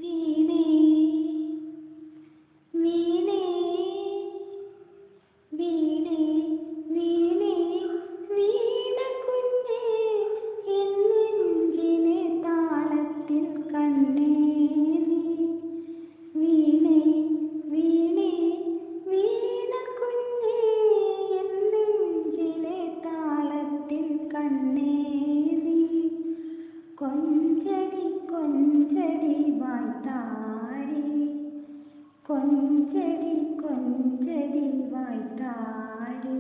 വീണേ വീണേ വീണേ വീണേ വീണ കുഞ്ഞേ എൻ നെഞ്ചിലെ താളത്തിൽ കണ്ണേ നീ വീണേ വീണേ വീണ കുഞ്ഞേ എൻ നെഞ്ചിലെ താളത്തിൽ കണ്ണേ നീ കൊഞ്ചടി കൊഞ്ചടി വായ്ത്താരി കൊഞ്ചടി കൊഞ്ചടി വായ്ത്താരി